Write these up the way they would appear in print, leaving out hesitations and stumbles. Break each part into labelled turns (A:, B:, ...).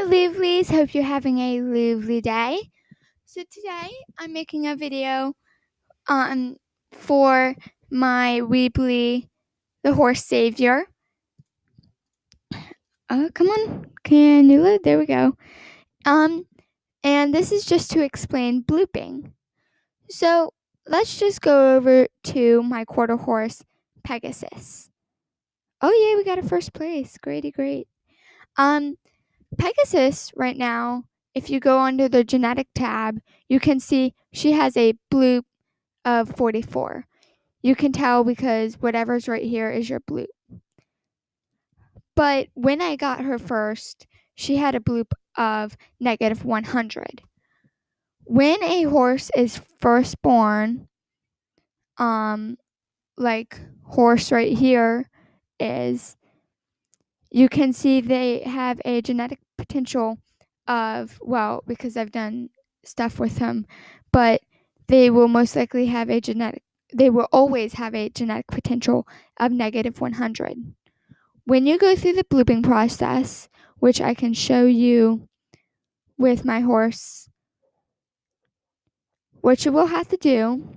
A: Hi, Lovelies. Hope you're having a lovely day. So today I'm making a video for my Weebly, the horse savior. Oh, come on. Can you load? There we go. And this is just to explain blooping. So let's just go over to my quarter horse, Pegasus. Oh, yeah, we got a first place. Great. Pegasus right now, if you go under the genetic tab, you can see she has a bloop of 44. You can tell because whatever's right here is your bloop. But when I got her first, she had a bloop of negative 100. When a horse is first born, like horse right here is, you can see they have a genetic potential of, well, because I've done stuff with them, but they will most likely have they will always have a genetic potential of negative 100. When you go through the blooping process, which I can show you with my horse, what you will have to do,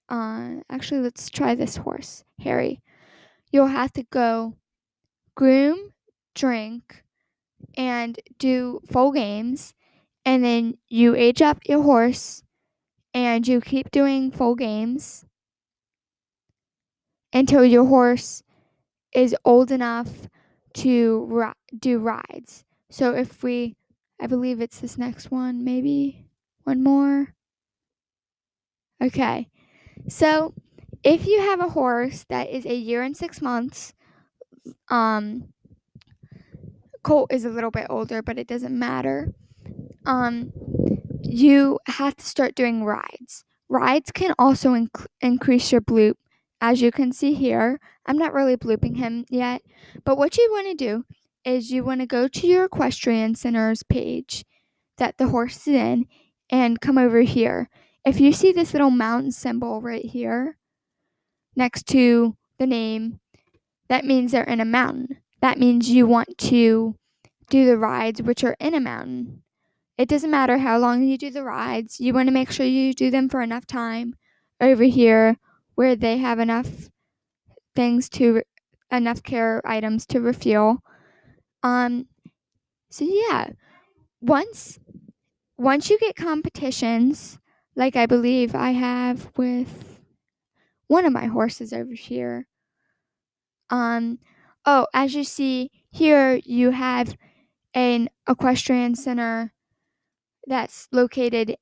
A: actually, let's try this horse, Harry. You'll have to go groom, drink, and do full games, and then you age up your horse and you keep doing full games until your horse is old enough to do rides. So I believe it's this next one, maybe one more. Okay, so if you have a horse that is a year and 6 months, Colt is a little bit older, but it doesn't matter. You have to start doing rides. Rides can also increase your bloop, as you can see here. I'm not really blooping him yet, but what you want to do is you want to go to your equestrian center's page that the horse is in and come over here. If you see this little mountain symbol right here next to the name, that means they're in a mountain. That means you want to do the rides which are in a mountain. It doesn't matter how long you do the rides. You want to make sure you do them for enough time over here where they have enough enough care items to refuel. So yeah, once you get competitions, like I believe I have with one of my horses over here. As you see here, you have an equestrian center that's located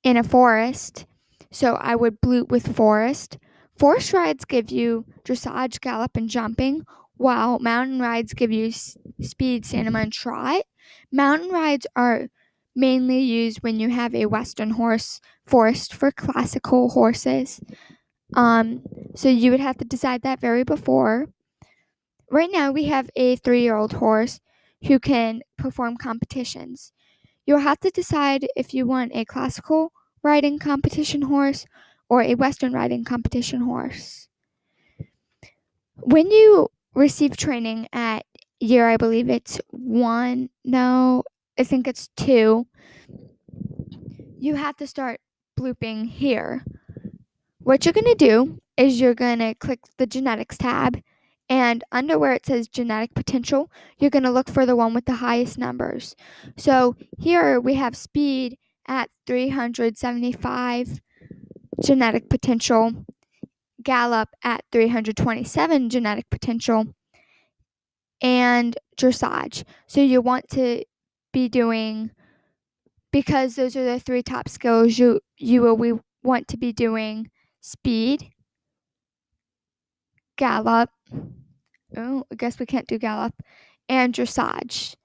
A: in a forest, so I would bloop with forest. Forest rides give you dressage, gallop, and jumping, while mountain rides give you speed, stamina, and trot. Mountain rides are mainly used when you have a western horse forest for classical horses. So you would have to decide that very before. Right now we have a 3-year-old horse who can perform competitions. You'll have to decide if you want a classical riding competition horse or a western riding competition horse. When you receive training at year, I believe it's 1, no, I think it's 2, you have to start blooping here. What you're going to do is you're going to click the genetics tab, and under where it says genetic potential, you're going to look for the one with the highest numbers. So here we have speed at 375 genetic potential, gallop at 327 genetic potential, and dressage. So you want to be doing, because those are the 3 top skills, we want to be doing speed, gallop, I guess we can't do gallop, and dressage.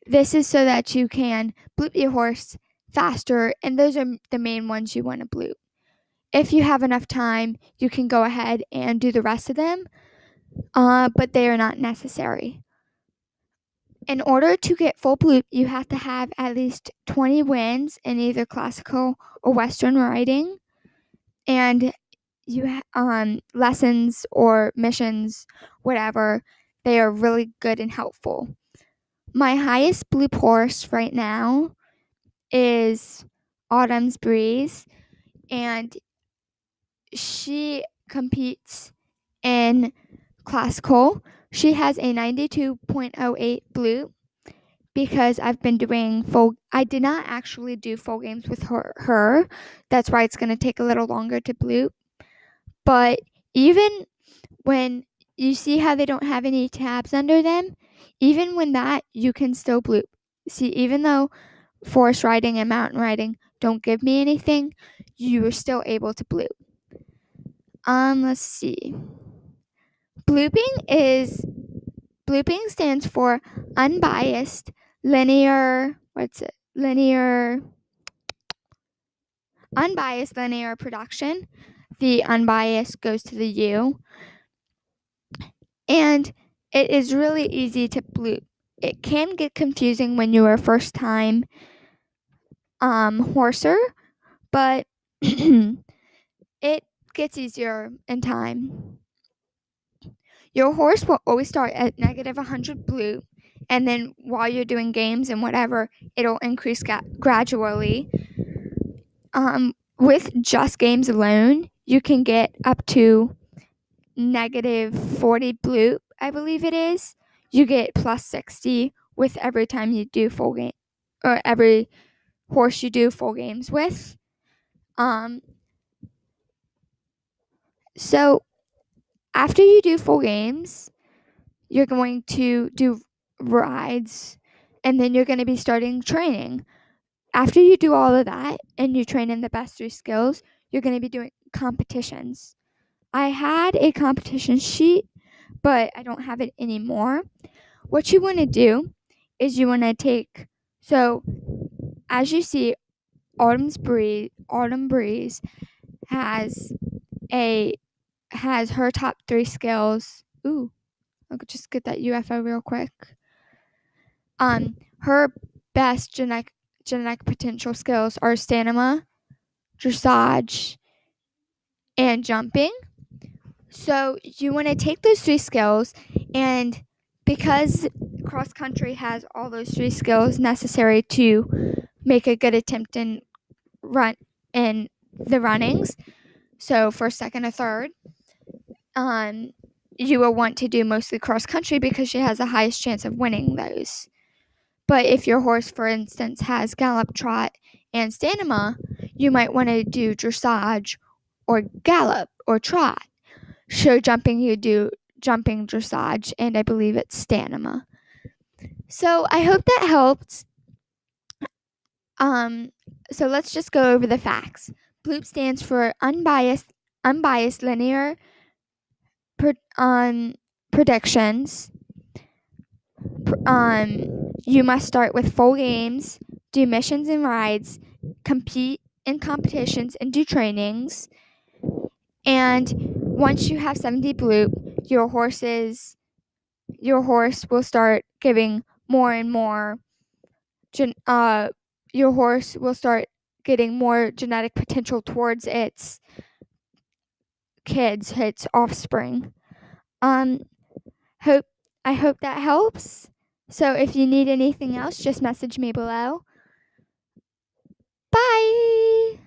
A: This is so that you can bloop your horse faster, and those are the main ones you want to bloop. If you have enough time, you can go ahead and do the rest of them, but they are not necessary. In order to get full bloop, you have to have at least 20 wins in either classical or western riding, and lessons or missions, whatever, they are really good and helpful. My highest Blup horse right now is Autumn's Breeze, and she competes in classical. She has a 92.08 Blup because I've been doing I did not actually do full games with her. That's why it's going to take a little longer to Blup. But even when you see how they don't have any tabs under them, even when that, you can still Blup. See, even though forest riding and mountain riding don't give me anything, you are still able to Blup. Let's see. Blooping stands for unbiased unbiased linear production. The unbiased goes to the U. And it is really easy to bloop. It can get confusing when you are a first time horser, but it gets easier in time. Your horse will always start at negative 100 Blup, and then while you're doing games and whatever, it'll increase gradually. With just games alone, you can get up to negative 40 Blup, I believe it is. You get plus 60 with every time you do full game, or every horse you do full games with. So after you do full games, you're going to do rides, and then you're going to be starting training. After you do all of that and you train in the best 3 skills, you're going to be doing competitions. I had a competition sheet, but I don't have it anymore. What you want to do is you want to take, so as you see, Autumn Breeze has her top 3 skills. Ooh, I'll just get that UFO real quick. Her best genetic potential skills are stamina, dressage, and jumping. So you want to take those 3 skills, and because cross country has all those 3 skills necessary to make a good attempt in the runnings, so first, second, or third, you will want to do mostly cross country because she has the highest chance of winning those. But if your horse, for instance, has gallop, trot, and stamina, you might want to do dressage or gallop or trot. Show jumping, you do jumping, dressage, and I believe it's stamina. So I hope that helped. So let's just go over the facts. Blup stands for unbiased linear predictions. You must start with full games, do missions and rides, compete in competitions, and do trainings. And once you have 70 Blup, your horse will start giving more and more. Your horse will start getting more genetic potential towards its kids, its offspring. I hope that helps. So if you need anything else, just message me below. Bye!